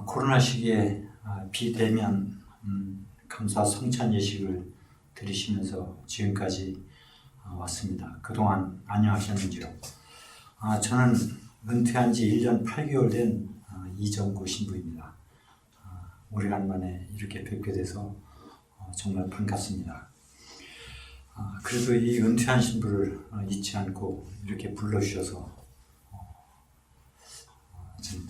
코로나 시기에 비대면 감사 성찬 예식을 드리시면서 지금까지 왔습니다. 그동안 안녕하셨는지요? 저는 은퇴한 지 1년 8개월 된 이정구 신부입니다. 오래간만에 이렇게 뵙게 돼서 정말 반갑습니다. 그래도 이 은퇴한 신부를 잊지 않고 이렇게 불러주셔서 참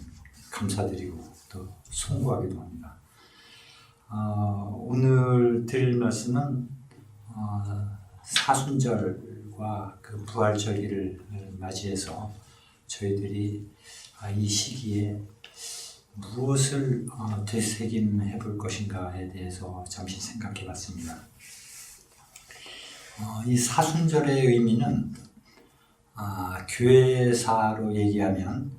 감사드리고 또 송구하기도 합니다. 오늘 드릴 말씀은 사순절과 그 부활절기를 맞이해서 저희들이 이 시기에 무엇을 되새김해 볼 것인가에 대해서 잠시 생각해 봤습니다. 이 사순절의 의미는 교회사로 얘기하면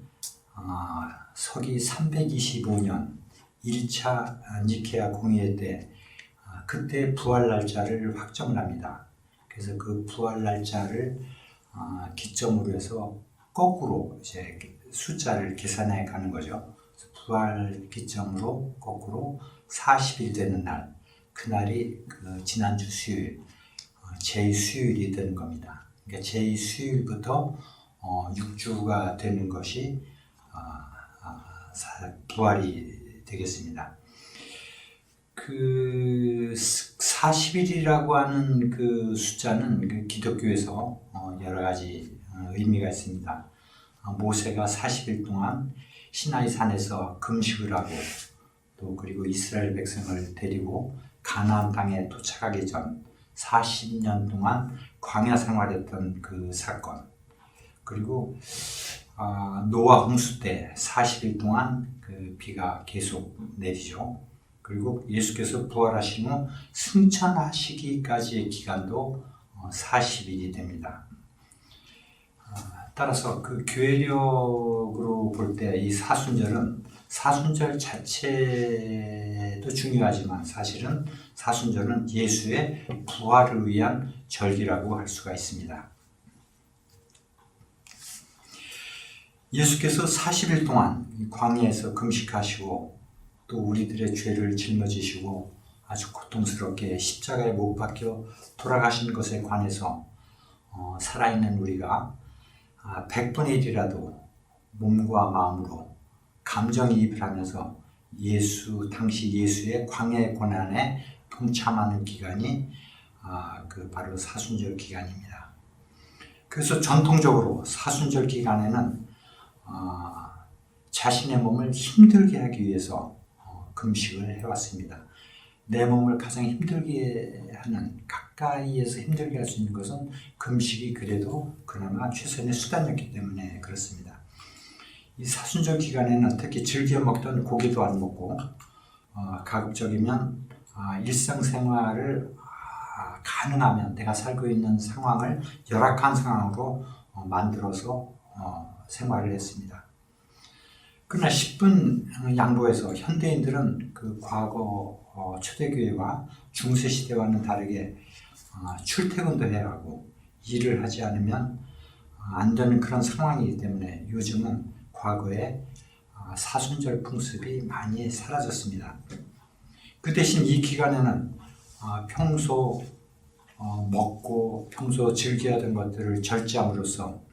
서기 325년 1차 니케아 공의회 때 그때 부활 날짜를 확정을 합니다. 그래서 그 부활 날짜를 기점으로 해서 거꾸로 이제 숫자를 계산해 가는 거죠. 부활 기점으로 거꾸로 40일 되는 날, 그날이 그 지난주 수요일, 제2수요일이 되는 겁니다. 그러니까 제2수요일부터 6주가 되는 것이 부활이 되겠습니다. 그 40일이라고 하는 그 숫자는 그 기독교에서 여러 가지 의미가 있습니다. 모세가 40일 동안 시나이 산에서 금식을 하고 또 그리고 이스라엘 백성을 데리고 가나안 땅에 도착하기 전 40년 동안 광야 생활했던 그 사건, 그리고 노아 홍수 때 40일 동안 그 비가 계속 내리죠. 그리고 예수께서 부활하신 후 승천하시기까지의 기간도 40일이 됩니다. 따라서 그 교회력으로 볼 때 이 사순절 자체도 중요하지만 사실은 사순절은 예수의 부활을 위한 절기라고 할 수가 있습니다. 예수께서 40일 동안 광야에서 금식하시고 또 우리들의 죄를 짊어지시고 아주 고통스럽게 십자가에 못 박혀 돌아가신 것에 관해서 살아있는 우리가 100분의 1이라도 몸과 마음으로 감정이입을 하면서 당시 예수의 광야의 고난에 동참하는 기간이 바로 사순절 기간입니다. 그래서 전통적으로 사순절 기간에는 자신의 몸을 힘들게 하기 위해서 금식을 해왔습니다. 내 몸을 가장 힘들게 하는, 가까이에서 힘들게 할 수 있는 것은 금식이 그래도 그나마 최선의 수단이었기 때문에 그렇습니다. 이 사순절 기간에는 특히 즐겨 먹던 고기도 안 먹고 가급적이면 일상생활을 가능하면 내가 살고 있는 상황을 열악한 상황으로 만들어서 생활을 했습니다. 그러나 10분 양보해서 현대인들은 그 과거 초대교회와 중세시대와는 다르게 출퇴근도 해야 하고 일을 하지 않으면 안 되는 그런 상황이기 때문에 요즘은 과거에 사순절 풍습이 많이 사라졌습니다. 그 대신 이 기간에는 평소 먹고 평소 즐겨하던 것들을 절제함으로써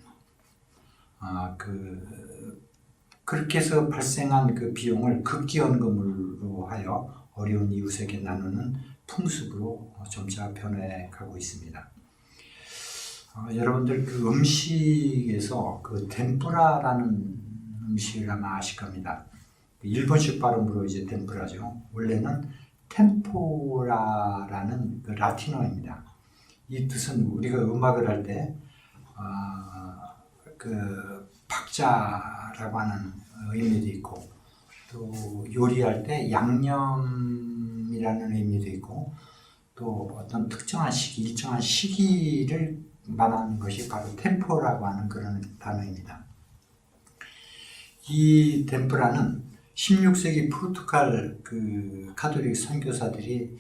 그렇게 해서 발생한 그 비용을 급기연금으로 하여 어려운 이웃에게 나누는 풍습으로 점차 변해가고 있습니다. 여러분들 그 음식에서 그 덴푸라라는 음식을 아마 아실 겁니다. 일본식 발음으로 이제 덴푸라죠. 원래는 템포라라는 그 라틴어입니다. 이 뜻은 우리가 음악을 할 때 그 박자라고 하는 의미도 있고 또 요리할 때 양념이라는 의미도 있고 또 어떤 특정한 시기, 일정한 시기를 말하는 것이 바로 템포라고 하는 그런 단어입니다. 이 템포라는 16세기 포르투갈 그 카톨릭 선교사들이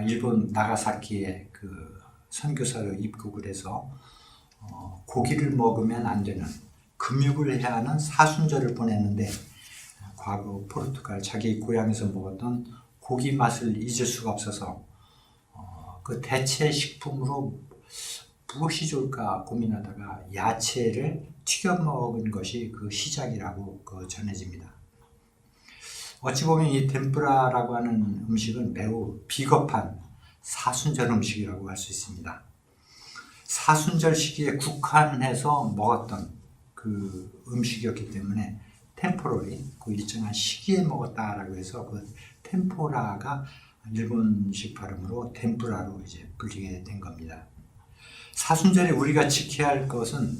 일본 나가사키에 그 선교사로 입국을 해서 고기를 먹으면 안 되는 금육을 해야 하는 사순절을 보냈는데 과거 포르투갈 자기 고향에서 먹었던 고기 맛을 잊을 수가 없어서 그 대체 식품으로 무엇이 좋을까 고민하다가 야채를 튀겨 먹은 것이 그 시작이라고 전해집니다. 어찌 보면 이 템푸라라고 하는 음식은 매우 비겁한 사순절 음식이라고 할 수 있습니다. 사순절 시기에 국한해서 먹었던 그 음식이었기 때문에 템포럴이 그 일정한 시기에 먹었다라고 해서 그 템포라가 일본식 발음으로 템푸라로 이제 불리게 된 겁니다. 사순절에 우리가 지켜야 할 것은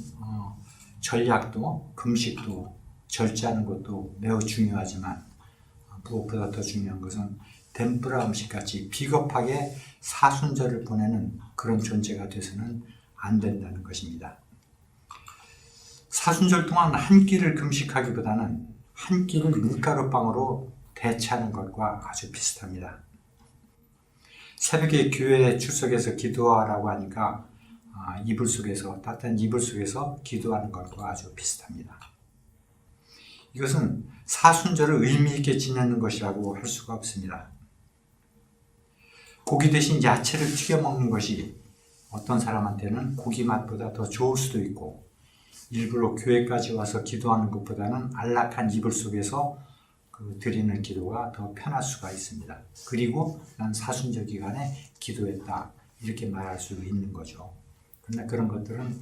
전략도 금식도 절제하는 것도 매우 중요하지만 무엇보다 더 중요한 것은 템푸라 음식같이 비겁하게 사순절을 보내는 그런 존재가 돼서는 안 된다는 것입니다. 사순절 동안 한 끼를 금식하기보다는 한 끼를 밀가루빵으로 대체하는 것과 아주 비슷합니다. 새벽에 교회에 출석해서 기도하라고 하니까 따뜻한 이불 속에서 기도하는 것과 아주 비슷합니다. 이것은 사순절을 의미 있게 지내는 것이라고 할 수가 없습니다. 고기 대신 야채를 튀겨 먹는 것이 어떤 사람한테는 고기 맛보다 더 좋을 수도 있고 일부러 교회까지 와서 기도하는 것보다는 안락한 이불 속에서 드리는 기도가 더 편할 수가 있습니다. 그리고 난 사순절 기간에 기도했다 이렇게 말할 수 있는 거죠. 그러나 그런 것들은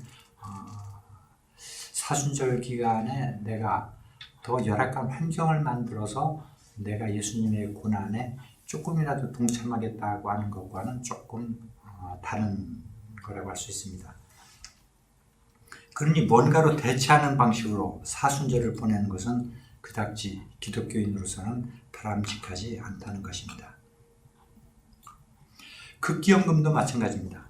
사순절 기간에 내가 더 열악한 환경을 만들어서 내가 예수님의 고난에 조금이라도 동참하겠다고 하는 것과는 조금 다른 거라고 할 수 있습니다. 그러니 뭔가로 대체하는 방식으로 사순절을 보내는 것은 그닥지 기독교인으로서는 바람직하지 않다는 것입니다. 극기연금도 마찬가지입니다.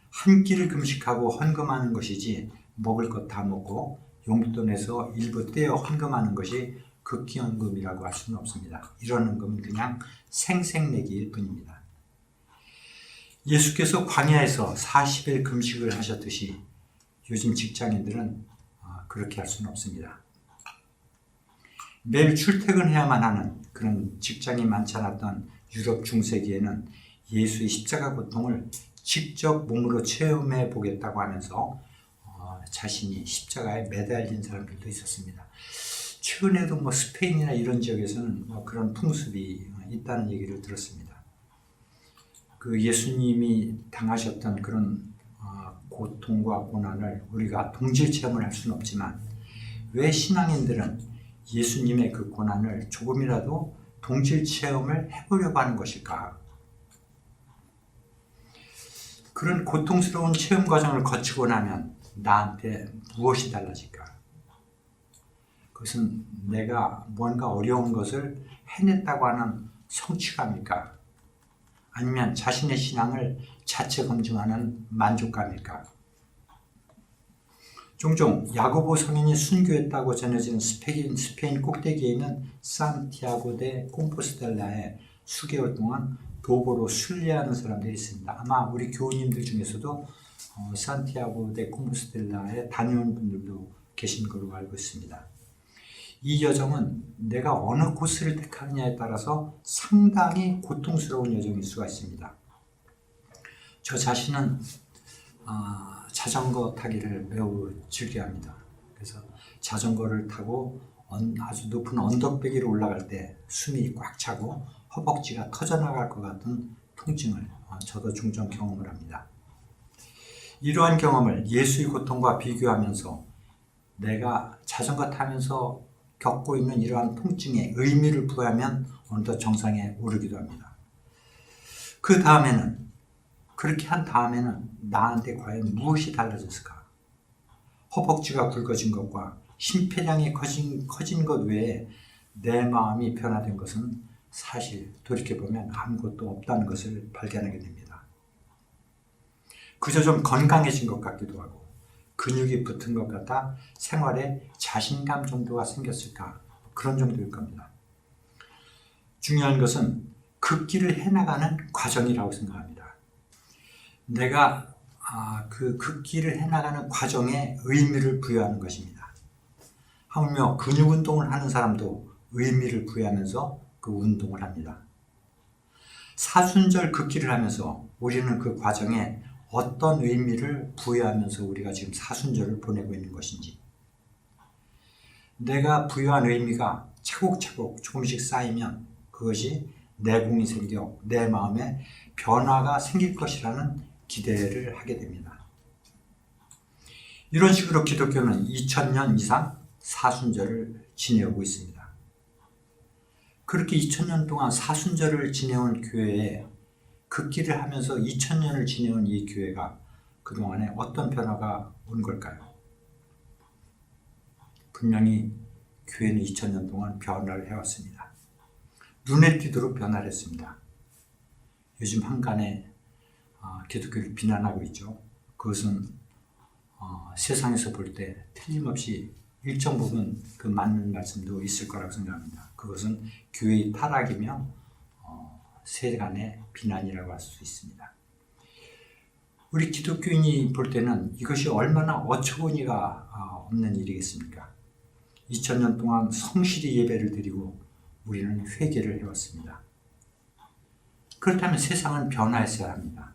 한 끼를 금식하고 헌금하는 것이지 먹을 것 다 먹고 용돈에서 일부 떼어 헌금하는 것이 극기연금이라고 할 수는 없습니다. 이런 헌금은 그냥 생색내기일 뿐입니다. 예수께서 광야에서 40일 금식을 하셨듯이 요즘 직장인들은 그렇게 할 수는 없습니다. 매일 출퇴근해야만 하는 그런 직장이 많지 않았던 유럽 중세기에는 예수의 십자가 고통을 직접 몸으로 체험해 보겠다고 하면서 자신이 십자가에 매달린 사람들도 있었습니다. 최근에도 스페인이나 이런 지역에서는 그런 풍습이 있다는 얘기를 들었습니다. 그 예수님이 당하셨던 그런 고통과 고난을 우리가 동질 체험을 할 수는 없지만 왜 신앙인들은 예수님의 그 고난을 조금이라도 동질 체험을 해보려고 하는 것일까? 그런 고통스러운 체험 과정을 거치고 나면 나한테 무엇이 달라질까? 그것은 내가 뭔가 어려운 것을 해냈다고 하는 성취감일까? 아니면 자신의 신앙을 자체 검증하는 만족감일까? 종종 야고보 성인이 순교했다고 전해지는 스페인 꼭대기에 있는 산티아고 데 콤포스텔라에 수개월 동안 도보로 순례하는 사람들이 있습니다. 아마 우리 교우님들 중에서도 산티아고 데 콤포스텔라에 다녀온 분들도 계신 걸로 알고 있습니다. 이 여정은 내가 어느 코스를 택하느냐에 따라서 상당히 고통스러운 여정일 수가 있습니다. 저 자신은 자전거 타기를 매우 즐겨합니다. 그래서 자전거를 타고 아주 높은 언덕배기를 올라갈 때 숨이 꽉 차고 허벅지가 터져나갈 것 같은 통증을 저도 종종 경험을 합니다. 이러한 경험을 예수의 고통과 비교하면서 내가 자전거 타면서 겪고 있는 이러한 통증에 의미를 부여하면 어느덧 정상에 오르기도 합니다. 그렇게 한 다음에는 나한테 과연 무엇이 달라졌을까? 허벅지가 굵어진 것과 심폐량이 커진 것 외에 내 마음이 변화된 것은 사실 돌이켜보면 아무것도 없다는 것을 발견하게 됩니다. 그저 좀 건강해진 것 같기도 하고 근육이 붙은 것 같아 생활에 자신감 정도가 생겼을까? 그런 정도일 겁니다. 중요한 것은 그 길을 해나가는 과정이라고 생각합니다. 내가 그 길을 해나가는 과정에 의미를 부여하는 것입니다. 하물며 근육 운동을 하는 사람도 의미를 부여하면서 그 운동을 합니다. 사순절 긋기를 하면서 우리는 그 과정에 어떤 의미를 부여하면서 우리가 지금 사순절을 보내고 있는 것인지, 내가 부여한 의미가 차곡차곡 조금씩 쌓이면 그것이 내공이 생겨 내 마음에 변화가 생길 것이라는 기대를 하게 됩니다. 이런 식으로 기독교는 2000년 이상 사순절을 지내오고 있습니다. 그렇게 2000년 동안 사순절을 지내온 교회에 긋기를 하면서 2000년을 지내온 이 교회가 그동안에 어떤 변화가 온 걸까요? 분명히 교회는 2000년 동안 변화를 해왔습니다. 눈에 띄도록 변화를 했습니다. 요즘 한간에 기독교를 비난하고 있죠. 그것은 세상에서 볼 때 틀림없이 일정 부분 그 맞는 말씀도 있을 거라고 생각합니다. 그것은 교회의 타락이며 세간의 비난이라고 할 수 있습니다. 우리 기독교인이 볼 때는 이것이 얼마나 어처구니가 없는 일이겠습니까? 2000년 동안 성실히 예배를 드리고 우리는 회개를 해왔습니다. 그렇다면 세상은 변화했어야 합니다.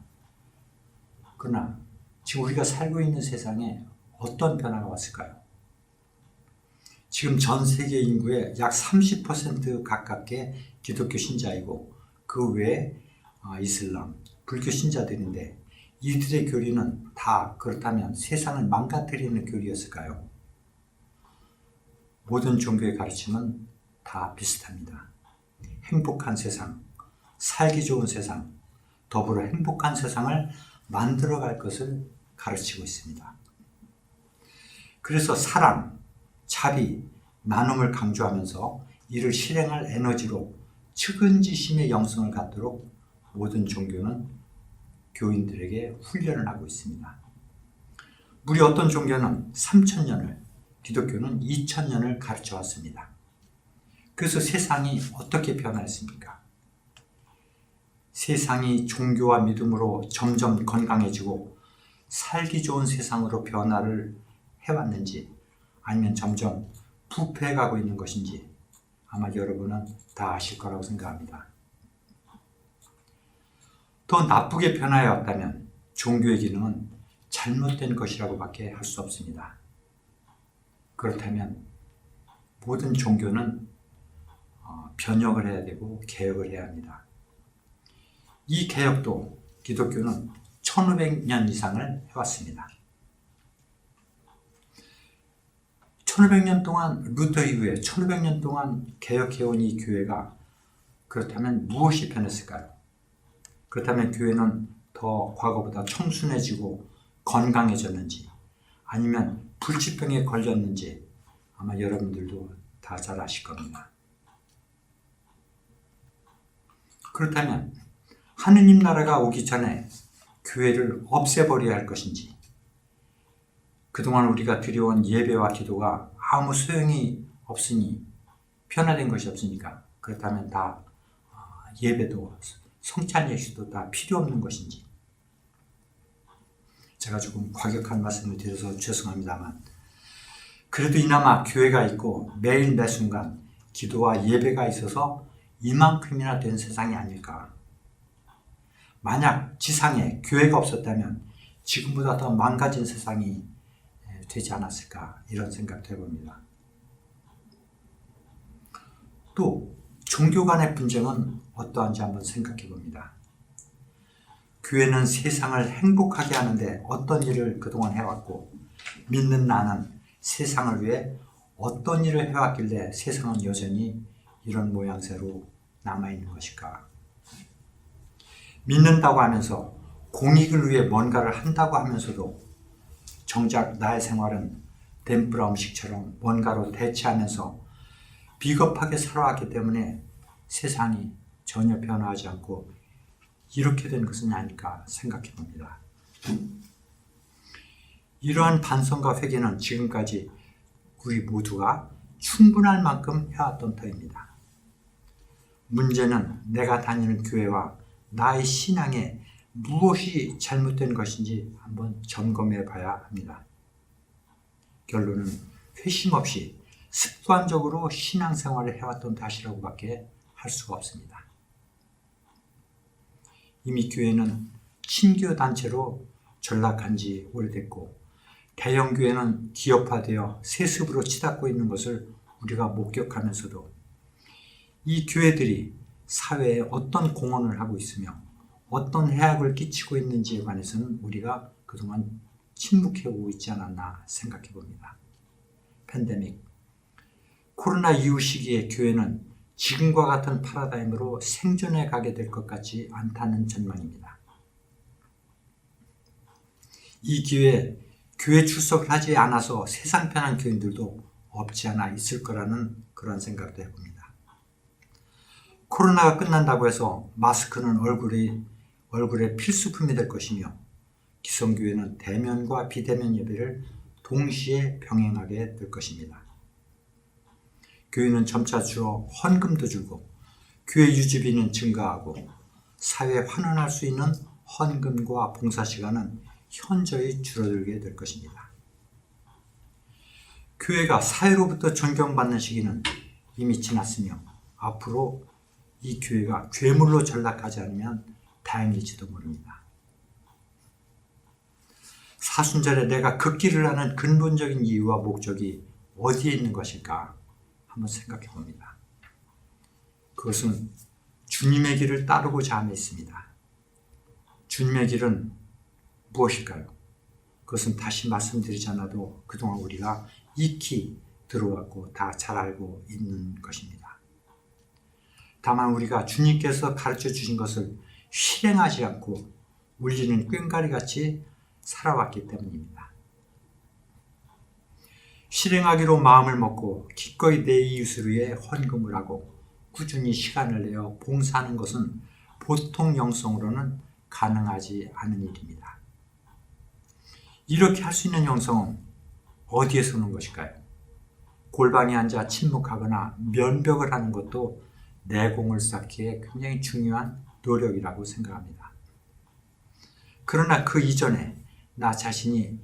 그러나 지금 우리가 살고 있는 세상에 어떤 변화가 왔을까요? 지금 전 세계 인구의 약 30% 가깝게 기독교 신자이고 그 외에 이슬람, 불교 신자들인데 이들의 교리는 다 그렇다면 세상을 망가뜨리는 교리였을까요? 모든 종교의 가르침은 다 비슷합니다. 행복한 세상, 살기 좋은 세상, 더불어 행복한 세상을 만들어갈 것을 가르치고 있습니다. 그래서 사랑, 자비, 나눔을 강조하면서 이를 실행할 에너지로 측은지심의 영성을 갖도록 모든 종교는 교인들에게 훈련을 하고 있습니다. 무려 어떤 종교는 3000년을, 기독교는 2000년을 가르쳐 왔습니다. 그래서 세상이 어떻게 변화했습니까? 세상이 종교와 믿음으로 점점 건강해지고 살기 좋은 세상으로 변화를 해왔는지 아니면 점점 부패해가고 있는 것인지 아마 여러분은 다 아실 거라고 생각합니다. 더 나쁘게 변화해 왔다면 종교의 기능은 잘못된 것이라고밖에 할 수 없습니다. 그렇다면 모든 종교는 변혁을 해야 되고 개혁을 해야 합니다. 이 개혁도 기독교는 1500년 이상을 해왔습니다. 1500년 동안 루터 이후에 1500년 동안 개혁해온 이 교회가 그렇다면 무엇이 변했을까요? 그렇다면 교회는 더 과거보다 청순해지고 건강해졌는지 아니면 불치병에 걸렸는지 아마 여러분들도 다 잘 아실 겁니다. 그렇다면 하느님 나라가 오기 전에 교회를 없애버려야 할 것인지 그동안 우리가 드려온 예배와 기도가 아무 소용이 없으니 변화된 것이 없으니까 그렇다면 다 예배도 성찬 예식도 다 필요 없는 것인지 제가 조금 과격한 말씀을 드려서 죄송합니다만 그래도 이나마 교회가 있고 매일 매 순간 기도와 예배가 있어서 이만큼이나 된 세상이 아닐까. 만약 지상에 교회가 없었다면 지금보다 더 망가진 세상이 되지 않았을까 이런 생각도 해봅니다. 또 종교 간의 분쟁은 어떠한지 한번 생각해 봅니다. 교회는 세상을 행복하게 하는데 어떤 일을 그동안 해왔고 믿는 나는 세상을 위해 어떤 일을 해왔길래 세상은 여전히 이런 모양새로 남아있는 것일까? 믿는다고 하면서 공익을 위해 뭔가를 한다고 하면서도 정작 나의 생활은 덴뿌라 음식처럼 뭔가로 대체하면서 비겁하게 살아왔기 때문에 세상이 전혀 변화하지 않고 이렇게 된 것은 아닐까 생각해 봅니다. 이러한 반성과 회개는 지금까지 우리 모두가 충분할 만큼 해왔던 터입니다. 문제는 내가 다니는 교회와 나의 신앙에 무엇이 잘못된 것인지 한번 점검해 봐야 합니다. 결론은 회심 없이 습관적으로 신앙생활을 해왔던 탓이라고밖에 할 수가 없습니다. 이미 교회는 친교 단체로 전락한 지 오래됐고 대형 교회는 기업화되어 세습으로 치닫고 있는 것을 우리가 목격하면서도 이 교회들이 사회에 어떤 공헌을 하고 있으며 어떤 해악을 끼치고 있는지에 관해서는 우리가 그동안 침묵해오고 있지 않았나 생각해 봅니다. 팬데믹, 코로나 이후 시기에 교회는 지금과 같은 파라다임으로 생존해 가게 될 것 같지 않다는 전망입니다. 이 기회에 교회 출석을 하지 않아서 세상 편한 교인들도 없지 않아 있을 거라는 그런 생각도 해봅니다. 코로나가 끝난다고 해서 마스크는 얼굴에 필수품이 될 것이며 기성교회는 대면과 비대면 예배를 동시에 병행하게 될 것입니다. 교회는 점차 줄어 헌금도 줄고 교회 유지비는 증가하고 사회에 환원할 수 있는 헌금과 봉사 시간은 현저히 줄어들게 될 것입니다. 교회가 사회로부터 존경받는 시기는 이미 지났으며 앞으로 이 교회가 괴물로 전락하지 않으면 다행일지도 모릅니다. 사순절에 내가 걷기를 하는 근본적인 이유와 목적이 어디에 있는 것일까 한번 생각해 봅니다. 그것은 주님의 길을 따르고자 함에 있습니다. 주님의 길은 무엇일까요? 그것은 다시 말씀드리지 않아도 그동안 우리가 익히 들어왔고 다 잘 알고 있는 것입니다. 다만 우리가 주님께서 가르쳐 주신 것을 실행하지 않고 울리는 꽹과리같이 살아왔기 때문입니다. 실행하기로 마음을 먹고 기꺼이 내 이웃을 위해 헌금을 하고 꾸준히 시간을 내어 봉사하는 것은 보통 영성으로는 가능하지 않은 일입니다. 이렇게 할 수 있는 영성은 어디에서 오는 것일까요? 골방에 앉아 침묵하거나 면벽을 하는 것도 내공을 쌓기에 굉장히 중요한 노력이라고 생각합니다. 그러나 그 이전에 나 자신이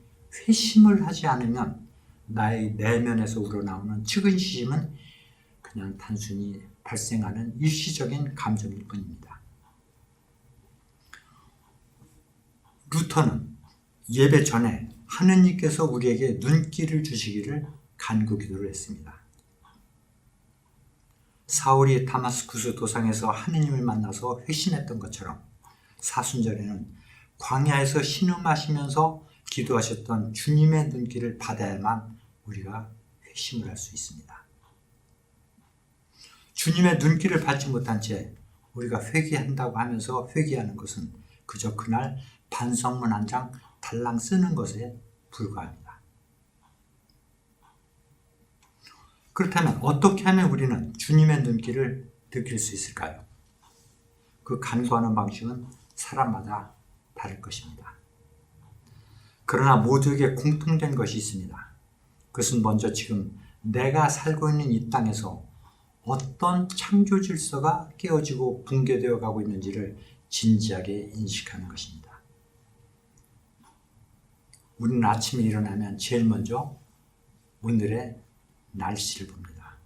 회심을 하지 않으면 나의 내면에서 우러나오는 측은시심은 그냥 단순히 발생하는 일시적인 감정일 뿐입니다. 루터는 예배 전에 하느님께서 우리에게 눈길을 주시기를 간구기도를 했습니다. 사울이 다마스쿠스 도상에서 하느님을 만나서 회심했던 것처럼 사순절에는 광야에서 신음하시면서 기도하셨던 주님의 눈길을 받아야만 우리가 회심을 할 수 있습니다. 주님의 눈길을 받지 못한 채 우리가 회개한다고 하면서 회개하는 것은 그저 그날 반성문 한 장 달랑 쓰는 것에 불과합니다. 그렇다면 어떻게 하면 우리는 주님의 눈길을 느낄 수 있을까요? 그 간구하는 방식은 사람마다 다를 것입니다. 그러나 모두에게 공통된 것이 있습니다. 그것은 먼저 지금 내가 살고 있는 이 땅에서 어떤 창조 질서가 깨어지고 붕괴되어 가고 있는지를 진지하게 인식하는 것입니다. 우리는 아침에 일어나면 제일 먼저 오늘의 날씨를 봅니다.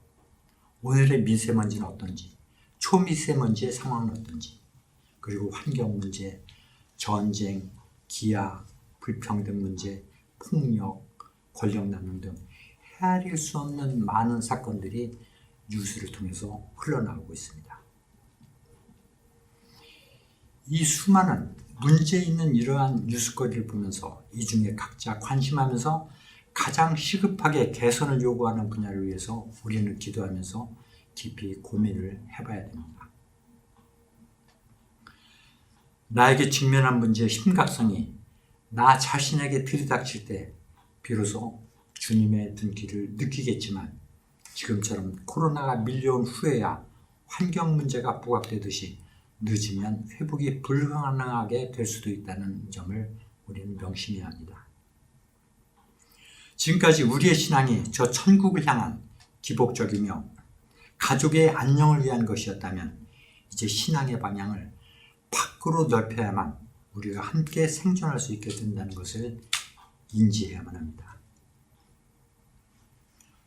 오늘의 미세먼지는 어떤지, 초미세먼지의 상황은 어떤지, 그리고 환경 문제, 전쟁, 기아, 불평등 문제, 폭력, 권력남용 등 헤아릴 수 없는 많은 사건들이 뉴스를 통해서 흘러나오고 있습니다. 이 수많은 문제 있는 이러한 뉴스거리를 보면서 이 중에 각자 관심하면서 가장 시급하게 개선을 요구하는 분야를 위해서 우리는 기도하면서 깊이 고민을 해봐야 됩니다. 나에게 직면한 문제의 심각성이 나 자신에게 들이닥칠 때 비로소 주님의 눈길을 느끼겠지만 지금처럼 코로나가 밀려온 후에야 환경 문제가 부각되듯이 늦으면 회복이 불가능하게 될 수도 있다는 점을 우리는 명심해야 합니다. 지금까지 우리의 신앙이 저 천국을 향한 기복적이며 가족의 안녕을 위한 것이었다면 이제 신앙의 방향을 밖으로 넓혀야만 우리가 함께 생존할 수 있게 된다는 것을 인지해야만 합니다.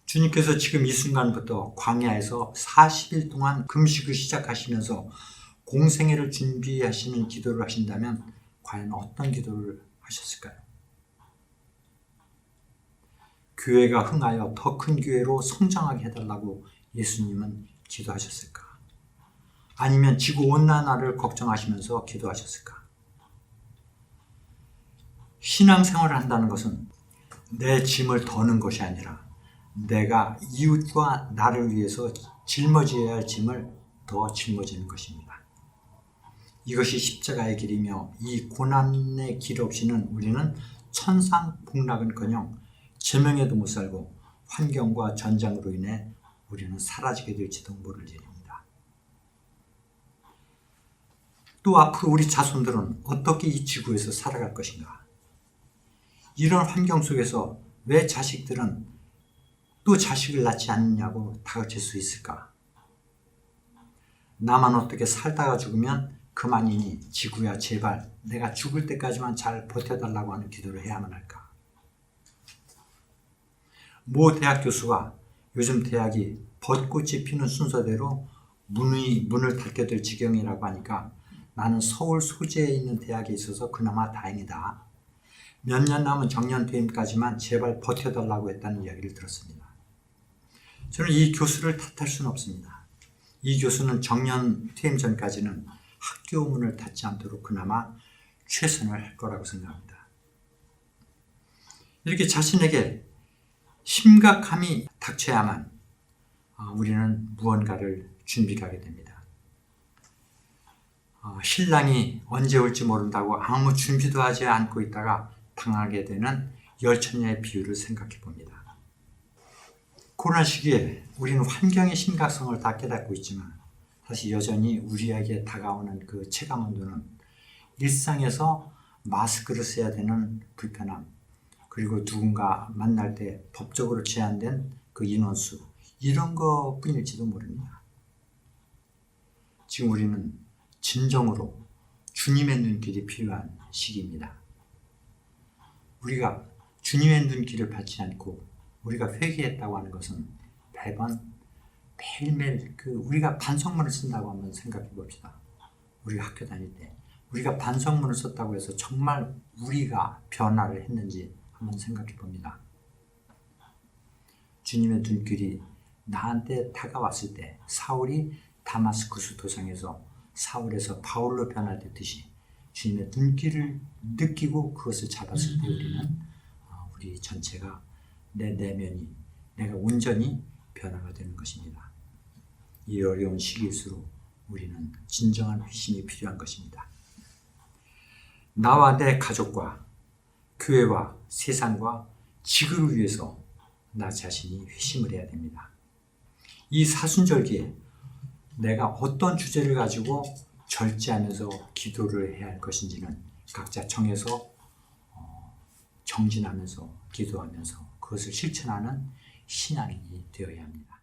주님께서 지금 이 순간부터 광야에서 40일 동안 금식을 시작하시면서 공생애를 준비하시는 기도를 하신다면 과연 어떤 기도를 하셨을까요? 교회가 흥하여 더 큰 교회로 성장하게 해달라고 예수님은 기도하셨을까? 아니면 지구온난화를 걱정하시면서 기도하셨을까? 신앙생활을 한다는 것은 내 짐을 더는 것이 아니라 내가 이웃과 나를 위해서 짊어져야 할 짐을 더 짊어지는 것입니다. 이것이 십자가의 길이며 이 고난의 길 없이는 우리는 천상복락은커녕 제명에도 못 살고 환경과 전장으로 인해 우리는 사라지게 될지도 모를 일입니다. 또 앞으로 우리 자손들은 어떻게 이 지구에서 살아갈 것인가? 이런 환경 속에서 왜 자식들은 또 자식을 낳지 않느냐고 다그칠 수 있을까? 나만 어떻게 살다가 죽으면 그만이니 지구야 제발 내가 죽을 때까지만 잘 버텨달라고 하는 기도를 해야만 할까? 모 대학 교수가 요즘 대학이 벚꽃이 피는 순서대로 문을 닫게 될 지경이라고 하니까 나는 서울 소재에 있는 대학에 있어서 그나마 다행이다. 몇 년 남은 정년 퇴임까지만 제발 버텨달라고 했다는 이야기를 들었습니다. 저는 이 교수를 탓할 수는 없습니다. 이 교수는 정년 퇴임 전까지는 학교 문을 닫지 않도록 그나마 최선을 할 거라고 생각합니다. 이렇게 자신에게 심각함이 닥쳐야만 우리는 무언가를 준비하게 됩니다. 신랑이 언제 올지 모른다고 아무 준비도 하지 않고 있다가 당하게 되는 열처녀의 비유를 생각해 봅니다. 코로나 시기에 우리는 환경의 심각성을 다 깨닫고 있지만 사실 여전히 우리에게 다가오는 그 체감온도는 일상에서 마스크를 써야 되는 불편함, 그리고 누군가 만날 때 법적으로 제한된 그 인원수, 이런 것뿐일지도 모릅니다. 지금 우리는 진정으로 주님의 눈길이 필요한 시기입니다. 우리가 주님의 눈길을 받지 않고 우리가 회개했다고 하는 것은 매일매일 우리가 반성문을 쓴다고 한번 생각해 봅시다. 우리가 학교 다닐 때 우리가 반성문을 썼다고 해서 정말 우리가 변화를 했는지 한번 생각해 봅니다. 주님의 눈길이 나한테 다가왔을 때 사울이 다마스쿠스 도상에서 사울에서 바울로 변화됐듯이 주님의 눈길을 느끼고 그것을 잡았을 때 우리 전체가 내 내면이 내가 온전히 변화가 되는 것입니다. 이 어려운 시기일수록 우리는 진정한 회심이 필요한 것입니다. 나와 내 가족과 교회와 세상과 지구를 위해서 나 자신이 회심을 해야 됩니다. 이 사순절기에 내가 어떤 주제를 가지고 절제하면서 기도를 해야 할 것인지는 각자 정해서 정진하면서 기도하면서 그것을 실천하는 신앙인이 되어야 합니다.